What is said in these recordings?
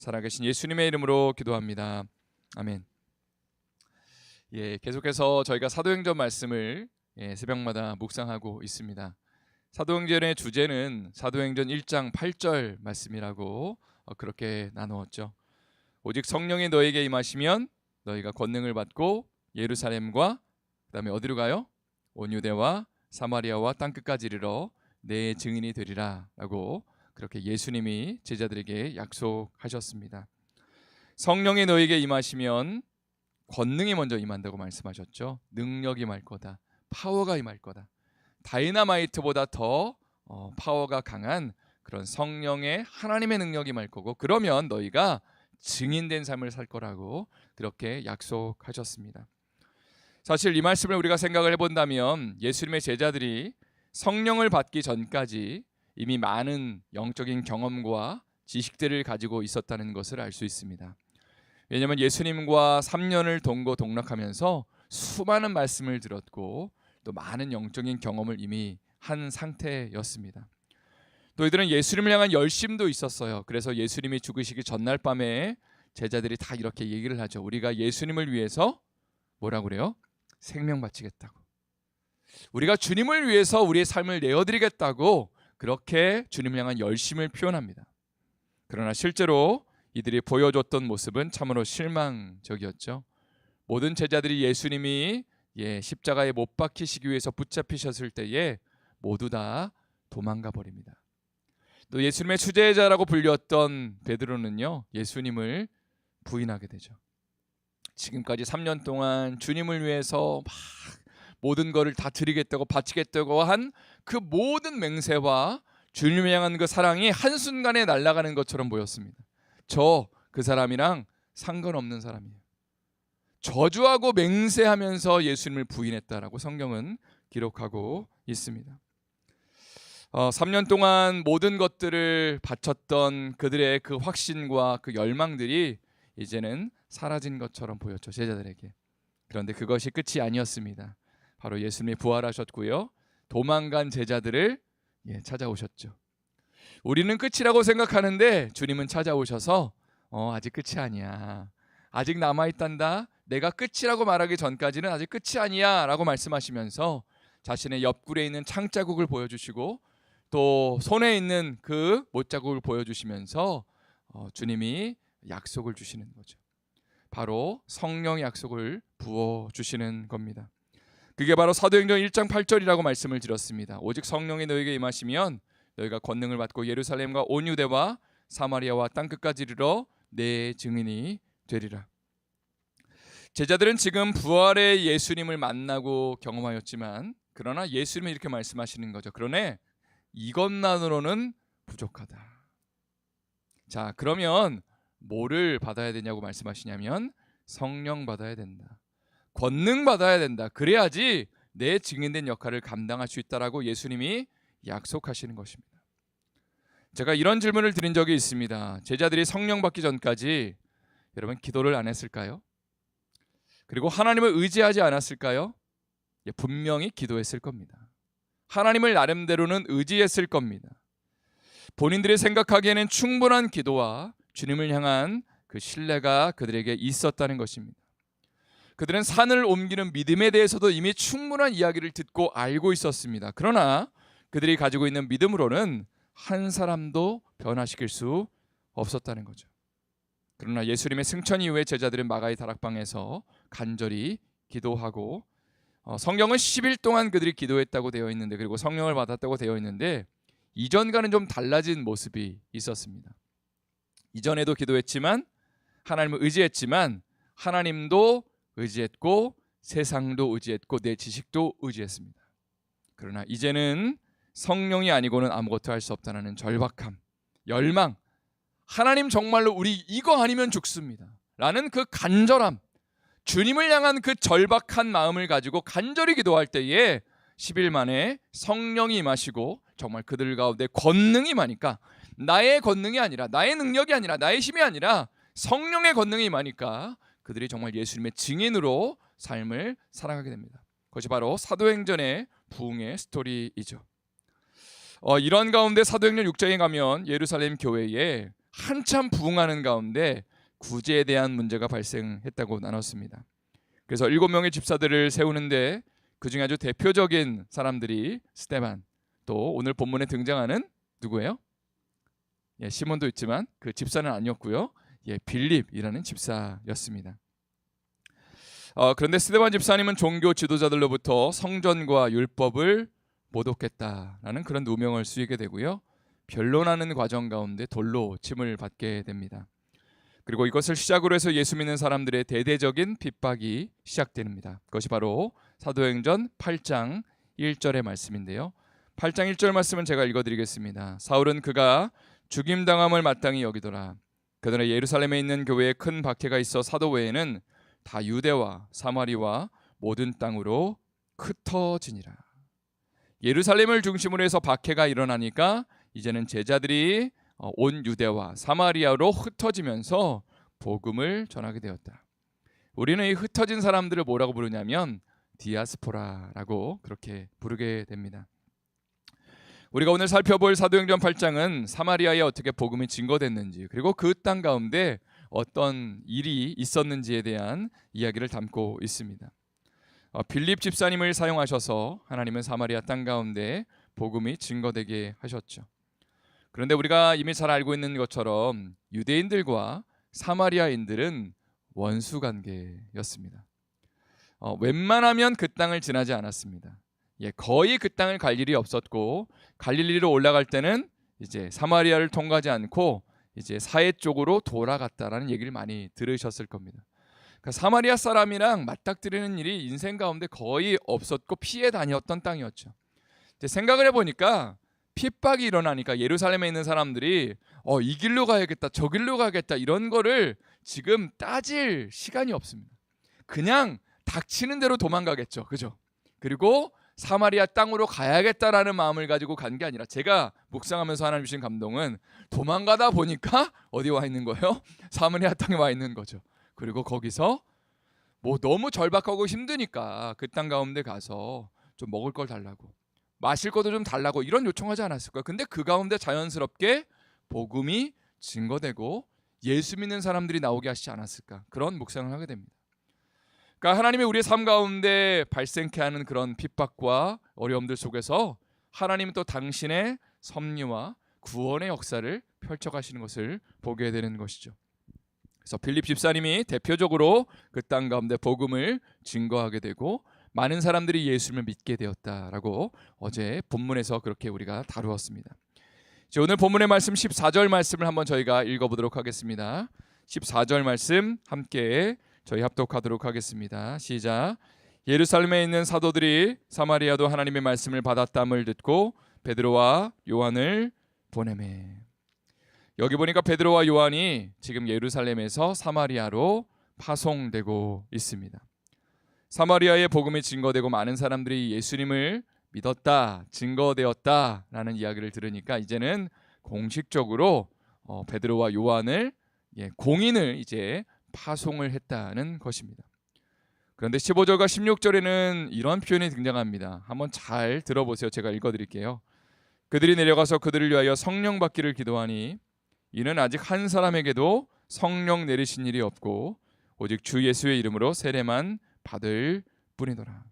살아계신 예수님의 이름으로 기도합니다. 아멘. 계속해서 저희가 사도행전 말씀을 새벽마다 묵상하고 있습니다. 사도행전의 주제는 사도행전 1장 8절 말씀이라고 그렇게 나누었죠. 오직 성령이 너에게 임하시면 너희가 권능을 받고 예루살렘과 그다음에 어디로 가요? 온 유대와 사마리아와 땅끝까지 이르러 내 증인이 되리라 라고 그렇게 예수님이 제자들에게 약속하셨습니다. 성령이 너에게 임하시면 권능이 먼저 임한다고 말씀하셨죠. 능력이 임할 거다. 파워가 임할 거다. 다이너마이트보다 더 파워가 강한 그런 성령의 하나님의 능력이 임할 거고, 그러면 너희가 증인된 삶을 살 거라고 그렇게 약속하셨습니다. 사실 이 말씀을 우리가 생각을 해본다면 예수님의 제자들이 성령을 받기 전까지 이미 많은 영적인 경험과 지식들을 가지고 있었다는 것을 알 수 있습니다. 왜냐하면 예수님과 3년을 동거동락하면서 수많은 말씀을 들었고 또 많은 영적인 경험을 이미 한 상태였습니다. 또 이들은 예수님을 향한 열심도 있었어요. 그래서 예수님이 죽으시기 전날 밤에 제자들이 다 이렇게 얘기를 하죠. 우리가 예수님을 위해서 뭐라고 그래요? 생명 바치겠다고. 우리가 주님을 위해서 우리의 삶을 내어드리겠다고 그렇게 주님을 향한 열심을 표현합니다. 그러나 실제로 이들이 보여줬던 모습은 참으로 실망적이었죠. 모든 제자들이 예수님이 십자가에 못 박히시기 위해서 붙잡히셨을 때에 모두 다 도망가 버립니다. 또 예수님의 수제자라고 불렸던 베드로는요, 예수님을 부인하게 되죠. 지금까지 3년 동안 주님을 위해서 막 모든 것을 다 드리겠다고 바치겠다고 한 그 모든 맹세와 주님을 향한 그 사랑이 한순간에 날아가는 것처럼 보였습니다. 그 사람이랑 상관없는 사람이에요. 저주하고 맹세하면서 예수님을 부인했다라고 성경은 기록하고 있습니다. 3년 동안 모든 것들을 바쳤던 그들의 그 확신과 그 열망들이 이제는 사라진 것처럼 보였죠, 제자들에게. 그런데 그것이 끝이 아니었습니다. 바로 예수님이 부활하셨고요, 도망간 제자들을 찾아오셨죠. 우리는 끝이라고 생각하는데 주님은 찾아오셔서 아직 끝이 아니야. 아직 남아있단다. 내가 끝이라고 말하기 전까지는 아직 끝이 아니야 라고 말씀하시면서 자신의 옆구리에 있는 창자국을 보여주시고 또 손에 있는 그 못자국을 보여주시면서 주님이 약속을 주시는 거죠. 바로 성령의 약속을 부어주시는 겁니다. 그게 바로 사도행전 1장 8절이라고 말씀을 드렸습니다. 오직 성령이 너에게 임하시면 너희가 권능을 받고 예루살렘과 온 유대와 사마리아와 땅끝까지 이르러 내 증인이 되리라. 제자들은 지금 부활의 예수님을 만나고 경험하였지만, 그러나 예수님이 이렇게 말씀하시는 거죠. 그러나 이것만으로는 부족하다. 자, 그러면 뭐를 받아야 되냐고 말씀하시냐면 성령 받아야 된다. 권능 받아야 된다. 그래야지 내 증인된 역할을 감당할 수 있다라고 예수님이 약속하시는 것입니다. 제가 이런 질문을 드린 적이 있습니다. 제자들이 성령 받기 전까지 여러분 기도를 안 했을까요? 그리고 하나님을 의지하지 않았을까요? 분명히 기도했을 겁니다. 하나님을 나름대로는 의지했을 겁니다. 본인들이 생각하기에는 충분한 기도와 주님을 향한 그 신뢰가 그들에게 있었다는 것입니다. 그들은 산을 옮기는 믿음에 대해서도 이미 충분한 이야기를 듣고 알고 있었습니다. 그러나 그들이 가지고 있는 믿음으로는 한 사람도 변화시킬 수 없었다는 거죠. 그러나 예수님의 승천 이후에 제자들은 마가의 다락방에서 간절히 기도하고, 성경은 10일 동안 그들이 기도했다고 되어 있는데, 그리고 성령을 받았다고 되어 있는데 이전과는 좀 달라진 모습이 있었습니다. 이전에도 기도했지만 하나님을 의지했지만 하나님도 의지했고 세상도 의지했고 내 지식도 의지했습니다. 그러나 이제는 성령이 아니고는 아무것도 할 수 없다는 절박함, 열망, 하나님 정말로 우리 이거 아니면 죽습니다 라는 그 간절함, 주님을 향한 그 절박한 마음을 가지고 간절히 기도할 때에 10일 만에 성령이 임하시고 정말 그들 가운데 권능이 임하니까, 나의 권능이 아니라 나의 능력이 아니라 나의 힘이 아니라 성령의 권능이 임하니까 그들이 정말 예수님의 증인으로 삶을 살아가게 됩니다. 그것이 바로 사도행전의 부흥의 스토리이죠. 이런 가운데 사도행전 6장에 가면 예루살렘 교회에 한참 부흥하는 가운데 구제에 대한 문제가 발생했다고 나눴습니다. 그래서 7명의 집사들을 세우는데 그중에 아주 대표적인 사람들이 스데반, 또 오늘 본문에 등장하는 누구예요? 시몬도 있지만 그 집사는 아니었고요. 빌립이라는 집사였습니다. 그런데 스데반 집사님은 종교 지도자들로부터 성전과 율법을 모독했다라는 그런 누명을 쓰이게 되고요. 변론하는 과정 가운데 돌로 침을 받게 됩니다. 그리고 이것을 시작으로 해서 예수 믿는 사람들의 대대적인 핍박이 시작됩니다. 그것이 바로 사도행전 8장 1절의 말씀인데요. 8장 1절 말씀은 제가 읽어드리겠습니다. 사울은 그가 죽임당함을 마땅히 여기더라. 그들의 예루살렘에 있는 교회에 큰 박해가 있어 사도 외에는 다 유대와 사마리와 모든 땅으로 흩어지니라. 예루살렘을 중심으로 해서 박해가 일어나니까 이제는 제자들이 온 유대와 사마리아로 흩어지면서 복음을 전하게 되었다. 우리는 이 흩어진 사람들을 뭐라고 부르냐면 디아스포라라고 그렇게 부르게 됩니다. 우리가 오늘 살펴볼 사도행전 8장은 사마리아에 어떻게 복음이 증거됐는지, 그리고 그 땅 가운데 어떤 일이 있었는지에 대한 이야기를 담고 있습니다. 빌립 집사님을 사용하셔서 하나님은 사마리아 땅 가운데 복음이 증거되게 하셨죠. 그런데 우리가 이미 잘 알고 있는 것처럼 유대인들과 사마리아인들은 원수 관계였습니다. 웬만하면 그 땅을 지나지 않았습니다. 거의 그 땅을 갈 일이 없었고, 갈릴리로 올라갈 때는 이제 사마리아를 통과하지 않고 이제 사해 쪽으로 돌아갔다라는 얘기를 많이 들으셨을 겁니다. 그러니까 사마리아 사람이랑 맞닥뜨리는 일이 인생 가운데 거의 없었고 피해 다녔던 땅이었죠. 이제 생각을 해보니까 핍박이 일어나니까 예루살렘에 있는 사람들이 이 길로 가야겠다, 저 길로 가야겠다, 이런 거를 지금 따질 시간이 없습니다. 그냥 닥치는 대로 도망가겠죠. 그죠? 그리고 사마리아 땅으로 가야겠다라는 마음을 가지고 간 게 아니라, 제가 묵상하면서 하나님 주신 감동은 도망가다 보니까 어디 와 있는 거예요? 사마리아 땅에 와 있는 거죠. 그리고 거기서 뭐 너무 절박하고 힘드니까 그 땅 가운데 가서 좀 먹을 걸 달라고, 마실 것도 좀 달라고 이런 요청하지 않았을까요? 근데 그 가운데 자연스럽게 복음이 증거되고 예수 믿는 사람들이 나오게 하시지 않았을까, 그런 묵상을 하게 됩니다. 그러니까 하나님이 우리의 삶 가운데 발생케 하는 그런 핍박과 어려움들 속에서 하나님은 또 당신의 섭리와 구원의 역사를 펼쳐가시는 것을 보게 되는 것이죠. 그래서 빌립 집사님이 대표적으로 그 땅 가운데 복음을 증거하게 되고 많은 사람들이 예수를 믿게 되었다라고 어제 본문에서 그렇게 우리가 다루었습니다. 오늘 본문의 말씀 14절 말씀을 한번 저희가 읽어보도록 하겠습니다. 14절 말씀 함께 저희 합독하도록 하겠습니다. 시작. 예루살렘에 있는 사도들이 사마리아도 하나님의 말씀을 받았담을 듣고 베드로와 요한을 보내매. 여기 보니까 베드로와 요한이 지금 예루살렘에서 사마리아로 파송되고 있습니다. 사마리아의 복음이 증거되고 많은 사람들이 예수님을 믿었다, 증거되었다라는 이야기를 들으니까 이제는 공식적으로 베드로와 요한을 공인을 이제 파송을 했다는 것입니다. 그런데 15절과 16절에는 이런 표현이 등장합니다. 한번 잘 들어보세요. 제가 읽어드릴게요. 그들이 내려가서 그들을 위하여 성령 받기를 기도하니 이는 아직 한 사람에게도 성령 내리신 일이 없고 오직 주 예수의 이름으로 세례만 받을 뿐이더라.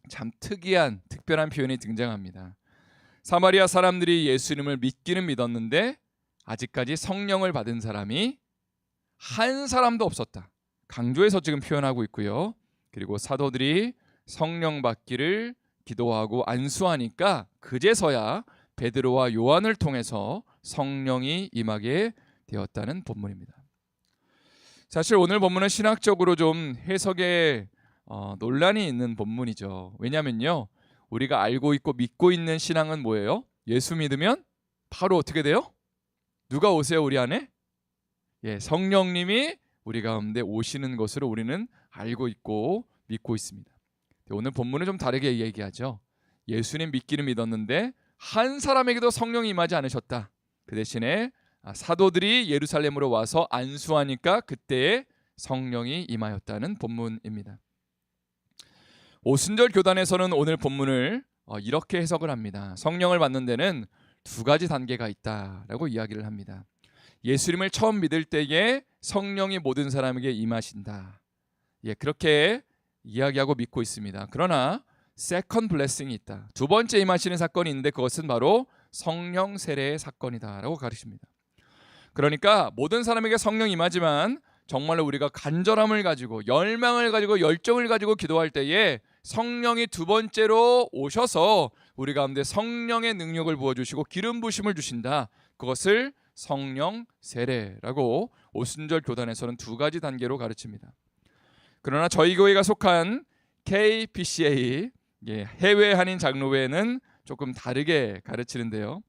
참 특별한 표현이 등장합니다. 사마리아 사람들이 예수님을 믿기는 믿었는데 아직까지 성령을 받은 사람이 한 사람도 없었다. 강조해서 지금 표현하고 있고요. 그리고 사도들이 성령 받기를 기도하고 안수하니까 그제서야 베드로와 요한을 통해서 성령이 임하게 되었다는 본문입니다. 사실 오늘 본문은 신학적으로 좀 해석에 논란이 있는 본문이죠. 왜냐면요, 우리가 알고 있고 믿고 있는 신앙은 뭐예요? 예수 믿으면 바로 어떻게 돼요? 누가 오세요 우리 안에? 성령님이 우리 가운데 오시는 것으로 우리는 알고 있고 믿고 있습니다. 오늘 본문은 좀 다르게 얘기하죠. 예수님 믿기는 믿었는데 한 사람에게도 성령이 임하지 않으셨다. 그 대신에 사도들이 예루살렘으로 와서 안수하니까 그때에 성령이 임하였다는 본문입니다. 오순절 교단에서는 오늘 본문을 이렇게 해석을 합니다. 성령을 받는 데는 두 가지 단계가 있다라고 이야기를 합니다. 예수님을 처음 믿을 때에 성령이 모든 사람에게 임하신다. 그렇게 이야기하고 믿고 있습니다. 그러나 세컨 블레싱이 있다. 두 번째 임하시는 사건이 있는데 그것은 바로 성령 세례의 사건이다라고 가르칩니다. 그러니까 모든 사람에게 성령 임하지만 정말로 우리가 간절함을 가지고 열망을 가지고 열정을 가지고 기도할 때에 성령이 두 번째로 오셔서 우리 가운데 성령의 능력을 부어주시고 기름 부심을 주신다. 그것을 성령 세례라고 오순절 교단에서는 두 가지 단계로 가르칩니다. 그러나 저희 교회가 속한 KPCA 해외 한인 장로회는 조금 다르게 가르치는데요.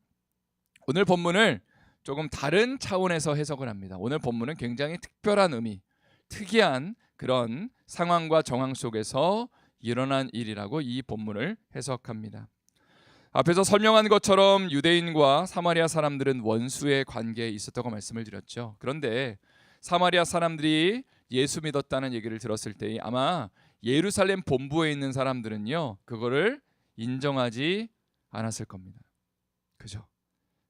오늘 본문을 조금 다른 차원에서 해석을 합니다. 오늘 본문은 굉장히 특별한 의미, 특이한 그런 상황과 정황 속에서 일어난 일이라고 이 본문을 해석합니다. 앞에서 설명한 것처럼 유대인과 사마리아 사람들은 원수의 관계에 있었다고 말씀을 드렸죠. 그런데 사마리아 사람들이 예수 믿었다는 얘기를 들었을 때 아마 예루살렘 본부에 있는 사람들은요, 그거를 인정하지 않았을 겁니다. 그죠?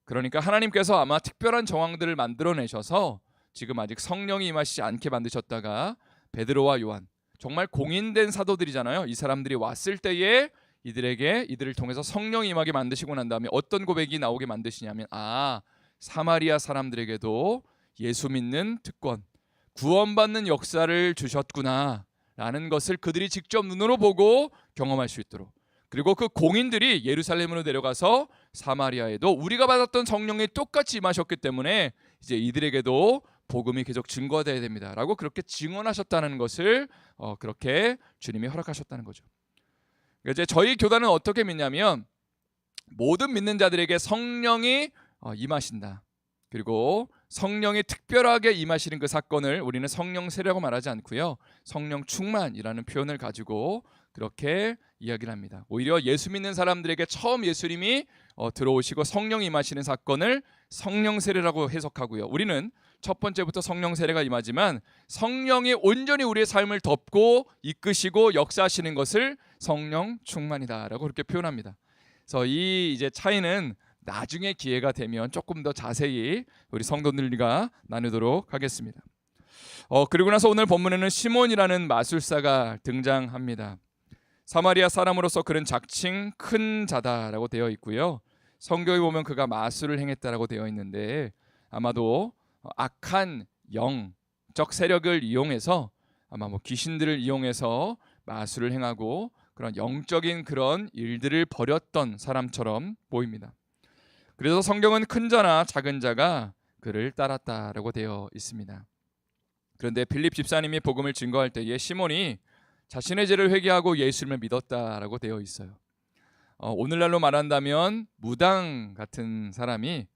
그러니까 하나님께서 아마 특별한 정황들을 만들어내셔서 지금 아직 성령이 임하시지 않게 만드셨다가 베드로와 요한, 정말 공인된 사도들이잖아요. 이 사람들이 왔을 때에 이들을 통해서 성령이 임하게 만드시고 난 다음에 어떤 고백이 나오게 만드시냐면 사마리아 사람들에게도 예수 믿는 특권, 구원받는 역사를 주셨구나 라는 것을 그들이 직접 눈으로 보고 경험할 수 있도록, 그리고 그 공인들이 예루살렘으로 내려가서 사마리아에도 우리가 받았던 성령이 똑같이 임하셨기 때문에 이제 이들에게도 복음이 계속 증거되어야 됩니다 라고 그렇게 증언하셨다는 것을 그렇게 주님이 허락하셨다는 거죠. 이제 저희 교단은 어떻게 믿냐면 모든 믿는 자들에게 성령이 임하신다. 그리고 성령이 특별하게 임하시는 그 사건을 우리는 성령 세례라고 말하지 않고요, 성령 충만이라는 표현을 가지고 그렇게 이야기를 합니다. 오히려 예수 믿는 사람들에게 처음 예수님이 들어오시고 성령이 임하시는 사건을 성령 세례라고 해석하고요, 우리는 첫 번째부터 성령 세례가 임하지만 성령이 온전히 우리의 삶을 덮고 이끄시고 역사하시는 것을 성령 충만이다라고 그렇게 표현합니다. 그래서 이 이제 차이는 나중에 기회가 되면 조금 더 자세히 우리 성도들과 나누도록 하겠습니다. 그리고 나서 오늘 본문에는 시몬이라는 마술사가 등장합니다. 사마리아 사람으로서 그는 자칭 큰 자다라고 되어 있고요, 성경에 보면 그가 마술을 행했다라고 되어 있는데 아마도 악한 영적 세력을 이용해서 아마 귀신들을 이용해서 마술을 행하고 그런 영적인 그런 일들을 벌였던 사람처럼 보입니다. 그래서 성경은 큰 자나 작은 자가 그를 따랐다라고 되어 있습니다. 그런데 빌립 집사님이 복음을 증거할 때에 시몬이 자신의 죄를 회개하고 예수님을 믿었다라고 되어 있어요. 오늘날로 말한다면 무당 같은 사람이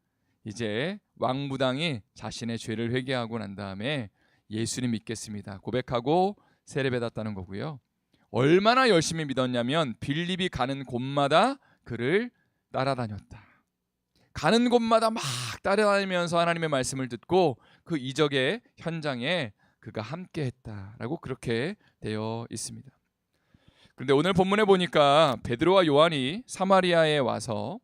이제 왕무당이 자신의 죄를 회개하고 난 다음에 예수님 믿겠습니다 고백하고 세례받았다는 거고요. 얼마나 열심히 믿었냐면 빌립이 가는 곳마다 그를 따라다녔다. 가는 곳마다 막 따라다니면서 하나님의 말씀을 듣고 그 이적의 현장에 그가 함께했다라고 그렇게 되어 있습니다. 그런데 오늘 본문에 보니까 베드로와 요한이 사마리아에 와서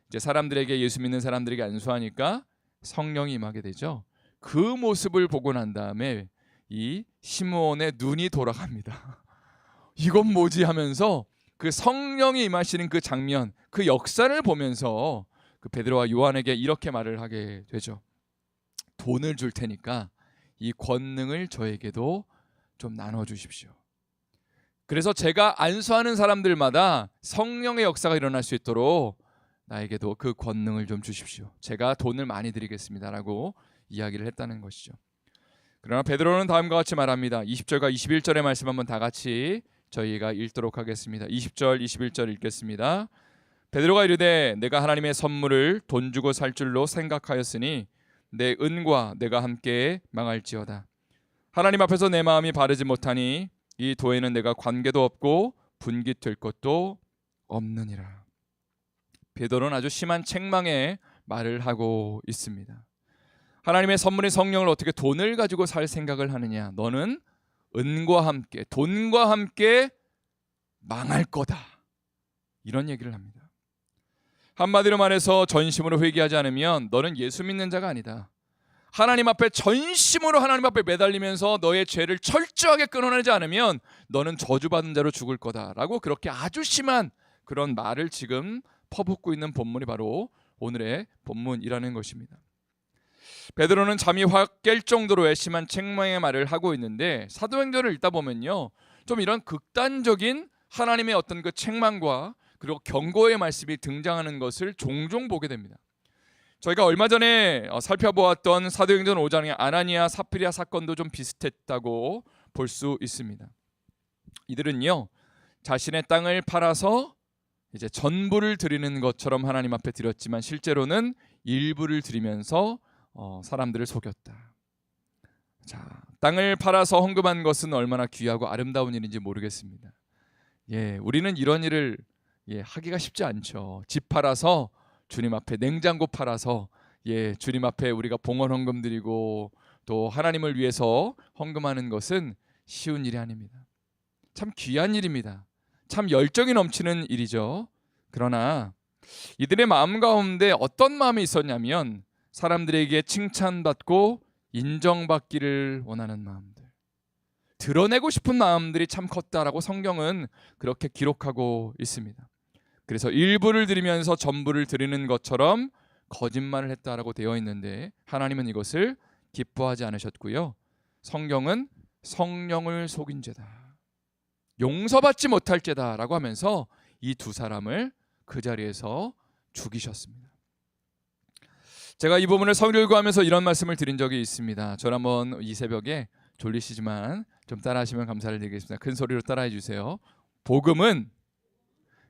이제 사람들에게, 예수 믿는 사람들에게 안수하니까 성령이 임하게 되죠. 그 모습을 보고 난 다음에 이 시므온의 눈이 돌아갑니다. 이건 뭐지 하면서 그 성령이 임하시는 그 장면, 그 역사를 보면서 그 베드로와 요한에게 이렇게 말을 하게 되죠. 돈을 줄 테니까 이 권능을 저에게도 좀 나눠주십시오. 그래서 제가 안수하는 사람들마다 성령의 역사가 일어날 수 있도록 나에게도 그 권능을 좀 주십시오. 제가 돈을 많이 드리겠습니다라고 이야기를 했다는 것이죠. 그러나 베드로는 다음과 같이 말합니다. 20절과 21절의 말씀 한번 다 같이 저희가 읽도록 하겠습니다. 20절, 21절 읽겠습니다. 베드로가 이르되 내가 하나님의 선물을 돈 주고 살 줄로 생각하였으니 내 은과 내가 함께 망할지어다. 하나님 앞에서 내 마음이 바르지 못하니 이 도에는 내가 관계도 없고 분깃될 것도 없느니라. 베드로는 아주 심한 책망의 말을 하고 있습니다. 하나님의 선물인 성령을 어떻게 돈을 가지고 살 생각을 하느냐. 너는 은과 함께, 돈과 함께 망할 거다. 이런 얘기를 합니다. 한마디로 말해서 전심으로 회개하지 않으면 너는 예수 믿는 자가 아니다. 하나님 앞에 전심으로 하나님 앞에 매달리면서 너의 죄를 철저하게 끊어내지 않으면 너는 저주받은 자로 죽을 거다라고 그렇게 아주 심한 그런 말을 지금 퍼붓고 있는 본문이 바로 오늘의 본문이라는 것입니다. 베드로는 잠이 확 깰 정도로 심한 책망의 말을 하고 있는데 사도행전을 읽다 보면요, 좀 이런 극단적인 하나님의 어떤 그 책망과 그리고 경고의 말씀이 등장하는 것을 종종 보게 됩니다. 저희가 얼마 전에 살펴보았던 사도행전 5장의 아나니아 사피리아 사건도 좀 비슷했다고 볼 수 있습니다. 이들은요, 자신의 땅을 팔아서 이제 전부를 드리는 것처럼 하나님 앞에 드렸지만 실제로는 일부를 드리면서 사람들을 속였다. 자, 땅을 팔아서 헌금한 것은 얼마나 귀하고 아름다운 일인지 모르겠습니다. 우리는 이런 일을 하기가 쉽지 않죠. 집 팔아서 주님 앞에 냉장고 팔아서 주님 앞에 우리가 봉헌 헌금 드리고 또 하나님을 위해서 헌금하는 것은 쉬운 일이 아닙니다. 참 귀한 일입니다. 참 열정이 넘치는 일이죠. 그러나 이들의 마음 가운데 어떤 마음이 있었냐면 사람들에게 칭찬받고 인정받기를 원하는 마음들, 드러내고 싶은 마음들이 참 컸다라고 성경은 그렇게 기록하고 있습니다. 그래서 일부를 드리면서 전부를 드리는 것처럼 거짓말을 했다라고 되어 있는데 하나님은 이것을 기뻐하지 않으셨고요. 성경은 성령을 속인 죄다, 용서받지 못할 죄다라고 하면서 이 두 사람을 그 자리에서 죽이셨습니다. 제가 이 부분을 설교를 하면서 이런 말씀을 드린 적이 있습니다. 저를 한번 이 새벽에 졸리시지만 좀 따라하시면 감사를 드리겠습니다. 큰 소리로 따라해 주세요. 복음은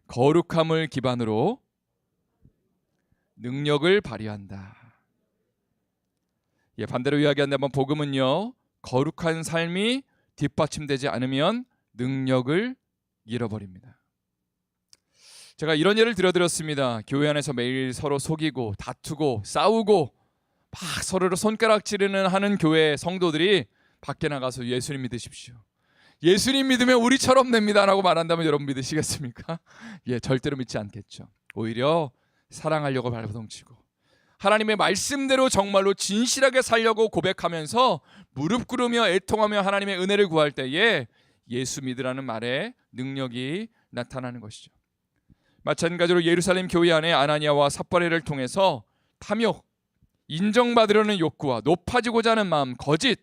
거룩함을 기반으로 능력을 발휘한다. 반대로 이야기한다면 복음은요, 거룩한 삶이 뒷받침되지 않으면 능력을 잃어버립니다. 제가 이런 예를 들어드렸습니다. 교회 안에서 매일 서로 속이고 다투고 싸우고 막 서로를 손가락질을 하는 교회 성도들이 밖에 나가서 예수님 믿으십시오, 예수님 믿으면 우리처럼 됩니다 라고 말한다면 여러분 믿으시겠습니까? 절대로 믿지 않겠죠. 오히려 사랑하려고 발버둥치고 하나님의 말씀대로 정말로 진실하게 살려고 고백하면서 무릎 꿇으며 애통하며 하나님의 은혜를 구할 때에 예수 믿으라는 말에 능력이 나타나는 것이죠. 마찬가지로 예루살렘 교회 안에 아나니아와 삽바리를 통해서 탐욕, 인정받으려는 욕구와 높아지고자 하는 마음, 거짓,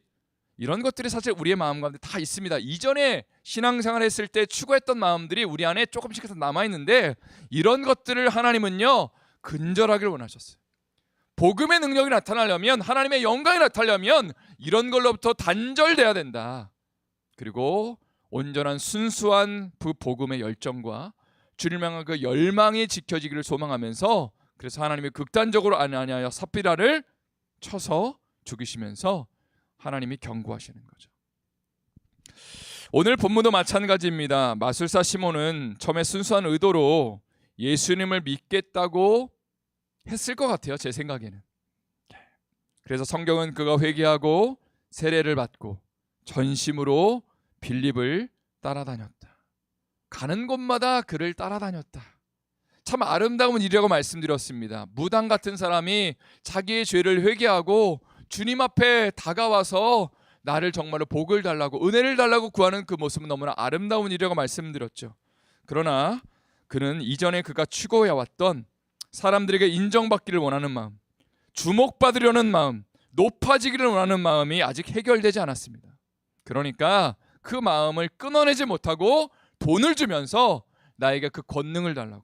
이런 것들이 사실 우리의 마음 가운데 다 있습니다. 이전에 신앙생활 했을 때 추구했던 마음들이 우리 안에 조금씩 남아있는데 이런 것들을 하나님은요 근절하기를 원하셨어요. 복음의 능력이 나타나려면, 하나님의 영광이 나타나려면 이런 걸로부터 단절돼야 된다. 그리고 온전한 순수한 그 복음의 열정과 주님을 향한 그 열망이 지켜지기를 소망하면서, 그래서 하나님이 극단적으로 아나니아와 삽비라를 쳐서 죽이시면서 하나님이 경고하시는 거죠. 오늘 본문도 마찬가지입니다. 마술사 시몬은 처음에 순수한 의도로 예수님을 믿겠다고 했을 것 같아요, 제 생각에는. 그래서 성경은 그가 회개하고 세례를 받고 전심으로 빌립을 따라다녔다. 가는 곳마다 그를 따라다녔다. 참 아름다운 일이라고 말씀드렸습니다. 무당 같은 사람이 자기의 죄를 회개하고 주님 앞에 다가와서 나를 정말로 복을 달라고, 은혜를 달라고 구하는 그 모습은 너무나 아름다운 일이라고 말씀드렸죠. 그러나 그는 이전에 그가 추구해왔던 사람들에게 인정받기를 원하는 마음, 주목받으려는 마음, 높아지기를 원하는 마음이 아직 해결되지 않았습니다. 그러니까 그 마음을 끊어내지 못하고 돈을 주면서 나에게 그 권능을 달라고,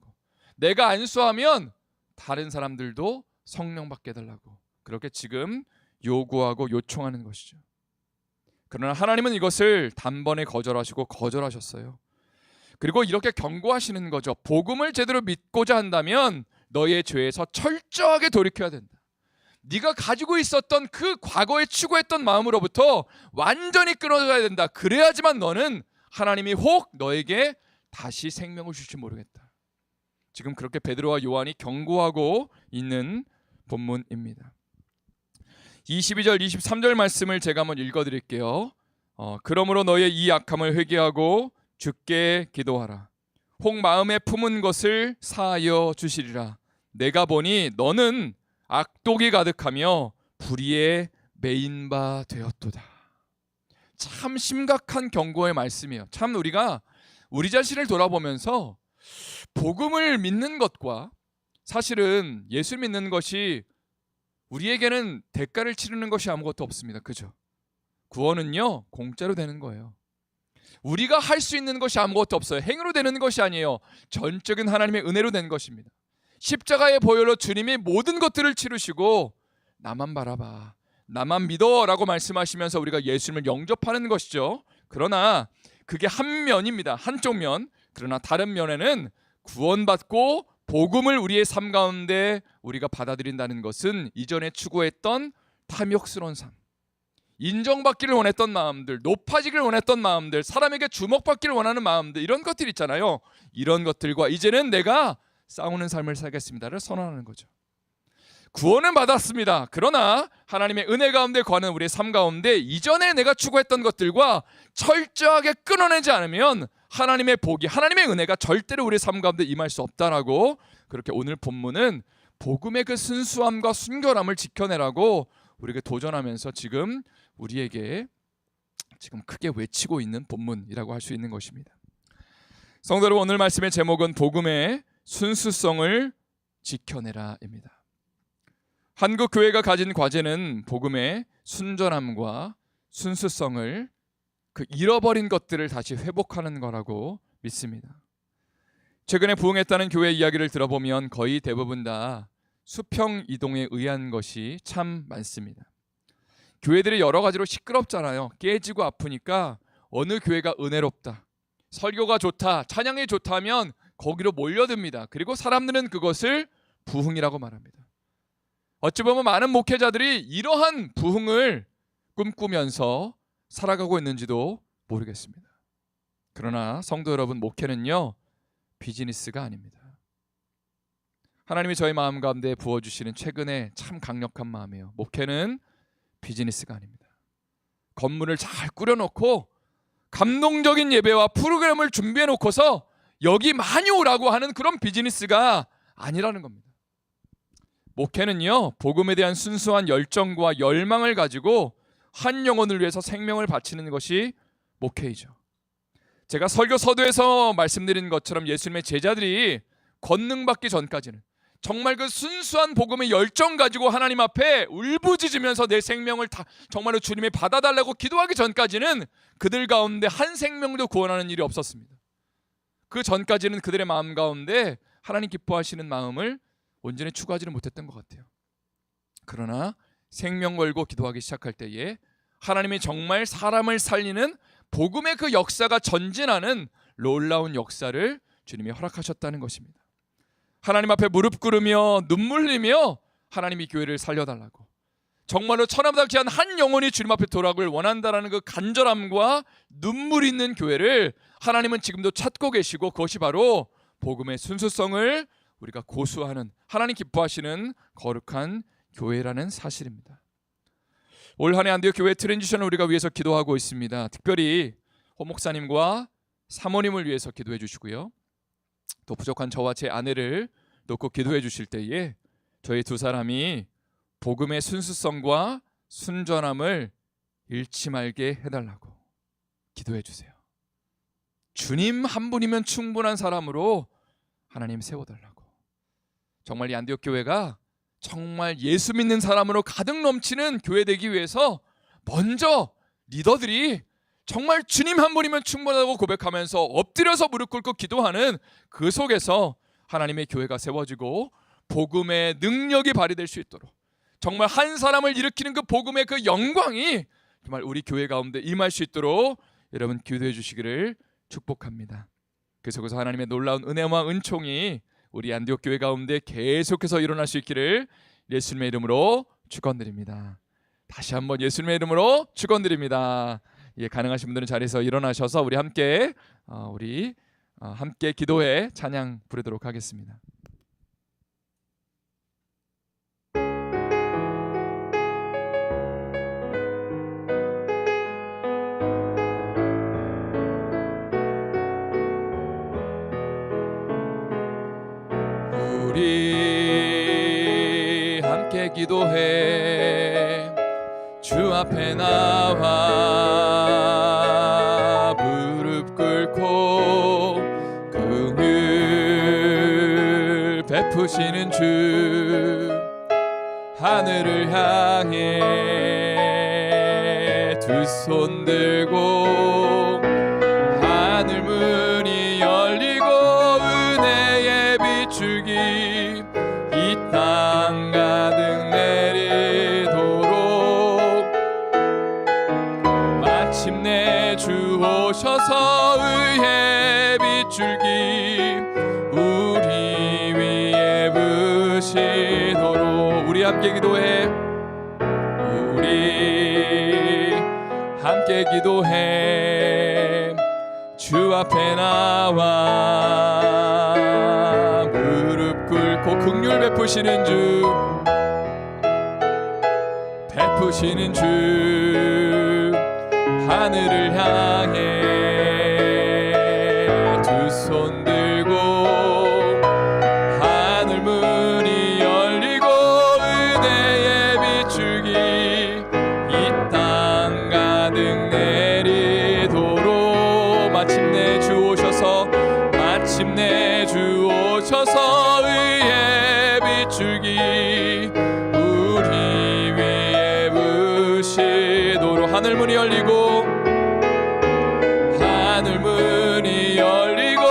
내가 안수하면 다른 사람들도 성령 받게 해달라고 그렇게 지금 요구하고 요청하는 것이죠. 그러나 하나님은 이것을 단번에 거절하셨어요. 그리고 이렇게 경고하시는 거죠. 복음을 제대로 믿고자 한다면 너의 죄에서 철저하게 돌이켜야 된다. 네가 가지고 있었던 그 과거에 추구했던 마음으로부터 완전히 끊어져야 된다. 그래야지만 너는 하나님이 혹 너에게 다시 생명을 줄지 모르겠다. 지금 그렇게 베드로와 요한이 경고하고 있는 본문입니다. 22절 23절 말씀을 제가 한번 읽어드릴게요. 그러므로 너의 이 악함을 회개하고 주께 기도하라. 혹 마음에 품은 것을 사하여 주시리라. 내가 보니 너는 악독이 가득하며 불의에 메인 바 되었도다. 참 심각한 경고의 말씀이에요. 참 우리가 우리 자신을 돌아보면서 복음을 믿는 것과 사실은 예수 믿는 것이 우리에게는 대가를 치르는 것이 아무것도 없습니다. 그죠? 구원은요 공짜로 되는 거예요. 우리가 할 수 있는 것이 아무것도 없어요. 행위로 되는 것이 아니에요. 전적인 하나님의 은혜로 된 것입니다. 십자가의 보혈로 주님이 모든 것들을 치르시고 나만 바라봐, 나만 믿어 라고 말씀하시면서 우리가 예수님을 영접하는 것이죠. 그러나 그게 한 면입니다. 한쪽 면. 그러나 다른 면에는 구원받고 복음을 우리의 삶 가운데 우리가 받아들인다는 것은 이전에 추구했던 탐욕스러운 삶, 인정받기를 원했던 마음들, 높아지기를 원했던 마음들, 사람에게 주목받기를 원하는 마음들, 이런 것들 있잖아요. 이런 것들과 이제는 내가 싸우는 삶을 살겠습니다를 선언하는 거죠. 구원은 받았습니다. 그러나 하나님의 은혜 가운데 거하는 우리의 삶 가운데 이전에 내가 추구했던 것들과 철저하게 끊어내지 않으면 하나님의 복이, 하나님의 은혜가 절대로 우리의 삶 가운데 임할 수 없다라고, 그렇게 오늘 본문은 복음의 그 순수함과 순결함을 지켜내라고 우리에게 도전하면서 지금 우리에게 지금 크게 외치고 있는 본문이라고 할 수 있는 것입니다. 성도 여러분, 오늘 말씀의 제목은 복음의 순수성을 지켜내라입니다. 한국 교회가 가진 과제는 복음의 순전함과 순수성을, 그 잃어버린 것들을 다시 회복하는 거라고 믿습니다. 최근에 부흥했다는 교회 이야기를 들어보면 거의 대부분 다 수평 이동에 의한 것이 참 많습니다. 교회들이 여러 가지로 시끄럽잖아요. 깨지고 아프니까 어느 교회가 은혜롭다, 설교가 좋다, 찬양이 좋다 하면 거기로 몰려듭니다. 그리고 사람들은 그것을 부흥이라고 말합니다. 어찌 보면 많은 목회자들이 이러한 부흥을 꿈꾸면서 살아가고 있는지도 모르겠습니다. 그러나 성도 여러분, 목회는요 비즈니스가 아닙니다. 하나님이 저희 마음 가운데 부어주시는 최근에 참 강력한 마음이에요. 목회는 비즈니스가 아닙니다. 건물을 잘 꾸려놓고 감동적인 예배와 프로그램을 준비해놓고서 여기 많이 오라고 하는 그런 비즈니스가 아니라는 겁니다. 목회는요 복음에 대한 순수한 열정과 열망을 가지고 한 영혼을 위해서 생명을 바치는 것이 목회이죠. 제가 설교 서두에서 말씀드린 것처럼 예수님의 제자들이 권능받기 전까지는 정말 그 순수한 복음의 열정 가지고 하나님 앞에 울부짖으면서 내 생명을 다 정말로 주님이 받아달라고 기도하기 전까지는 그들 가운데 한 생명도 구원하는 일이 없었습니다. 그 전까지는 그들의 마음 가운데 하나님 기뻐하시는 마음을 온전히 추구하지는 못했던 것 같아요. 그러나 생명 걸고 기도하기 시작할 때에 하나님이 정말 사람을 살리는 복음의 그 역사가 전진하는 놀라운 역사를 주님이 허락하셨다는 것입니다. 하나님 앞에 무릎 꿇으며 눈물 흘리며 하나님이 교회를 살려달라고, 정말로 천하보다 귀한 한 영혼이 주님 앞에 돌아오길 원한다라는 그 간절함과 눈물 있는 교회를 하나님은 지금도 찾고 계시고, 그것이 바로 복음의 순수성을 우리가 고수하는, 하나님 기뻐하시는 거룩한 교회라는 사실입니다. 올 한해 안디옥 교회 트랜지션을 우리가 위해서 기도하고 있습니다. 특별히 홍 목사님과 사모님을 위해서 기도해 주시고요, 또 부족한 저와 제 아내를 놓고 기도해 주실 때에 저희 두 사람이 복음의 순수성과 순전함을 잃지 말게 해달라고 기도해 주세요. 주님 한 분이면 충분한 사람으로 하나님 세워달라고. 정말 이 안디옥 교회가 정말 예수 믿는 사람으로 가득 넘치는 교회 되기 위해서 먼저 리더들이 정말 주님 한 분이면 충분하다고 고백하면서 엎드려서 무릎 꿇고 기도하는 그 속에서 하나님의 교회가 세워지고 복음의 능력이 발휘될 수 있도록, 정말 한 사람을 일으키는 그 복음의 그 영광이 정말 우리 교회 가운데 임할 수 있도록 여러분 기도해 주시기를 축복합니다. 그 속에서 하나님의 놀라운 은혜와 은총이 우리 안디옥 교회 가운데 계속해서 일어날 수 있기를 예수님의 이름으로 축원드립니다. 다시 한번 예수님의 이름으로 축원드립니다. 예, 가능하신 분들은 자리에서 일어나셔서 우리 함께 기도해 찬양 부르도록 하겠습니다. 우리 함께 기도해. 주 앞에 나와 무릎 꿇고 긍휼 베푸시는 주, 하늘을 향해 두 손 들고 하늘 문이 열리고 은혜의 비출기 이 땅 가득 내리도록 마침내 주 오셔서 의의 비출기 우리 위에 부시도록. 우리 함께 기도해. 우리 함께 기도해. 주 앞에 나와 무릎 꿇고 긍휼 베푸시는 주, 베푸시는 주, 하늘을 향해 두 손 들고 하늘 문이 열리고 은혜의 비출기 이 땅 가득 내리도록 마침내 주 오셔서, 마침내 주 오셔서 의의 비출기 우리 위에 부시도록. 하늘 문이 열리고 하늘 문이 열리고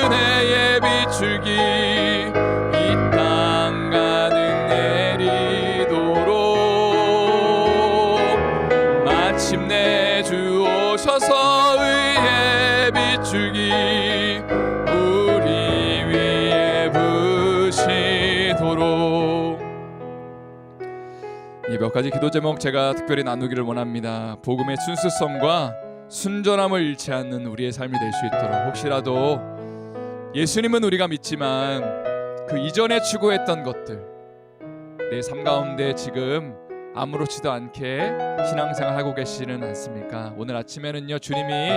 은혜의 비출기 이 땅 가득 내리도록 마침내 주 오셔서 의의 비출기 우리 위에 부시도록. 이 몇 가지 기도 제목 제가 특별히 나누기를 원합니다. 복음의 순수성과 순전함을 잃지 않는 우리의 삶이 될 수 있도록, 혹시라도 예수님은 우리가 믿지만 그 이전에 추구했던 것들 내 삶 가운데 지금 아무렇지도 않게 신앙생활하고 계시지는 않습니까? 오늘 아침에는요, 주님이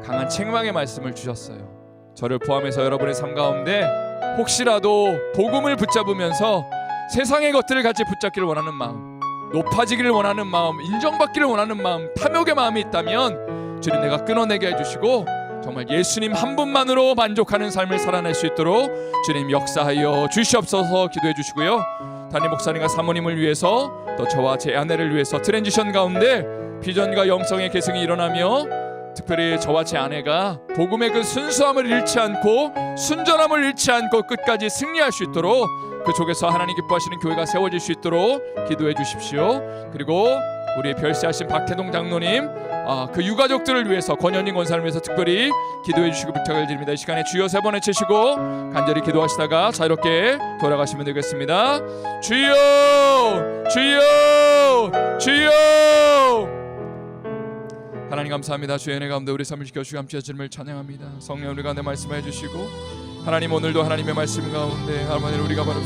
강한 책망의 말씀을 주셨어요. 저를 포함해서 여러분의 삶 가운데 혹시라도 복음을 붙잡으면서 세상의 것들을 같이 붙잡기를 원하는 마음, 높아지기를 원하는 마음, 인정받기를 원하는 마음, 탐욕의 마음이 있다면 주님 내가 끊어내게 해주시고 정말 예수님 한 분만으로 만족하는 삶을 살아낼 수 있도록 주님 역사하여 주시옵소서. 기도해 주시고요, 담임 목사님과 사모님을 위해서, 또 저와 제 아내를 위해서 트랜지션 가운데 비전과 영성의 계승이 일어나며 특별히 저와 제 아내가 복음의 그 순수함을 잃지 않고 순전함을 잃지 않고 끝까지 승리할 수 있도록, 그 속에서 하나님 기뻐하시는 교회가 세워질 수 있도록 기도해 주십시오. 그리고 우리 별세하신 박태동 장로님, 그 유가족들을 위해서, 권현희 권사를 위해서 특별히 기도해 주시고 부탁을 드립니다. 이 시간에 주여 3번 외치시고 간절히 기도하시다가 자유롭게 돌아가시면 되겠습니다. 주여, 주여, 주여. 하나님 감사합니다. 주의 은혜 가운데 우리 삶을 지켜주시고 함께해 주님을 찬양합니다. 성령 우리 가운데 말씀해 주시고, 하나님 오늘도 하나님의 말씀 가운데 하나님 우리가 바로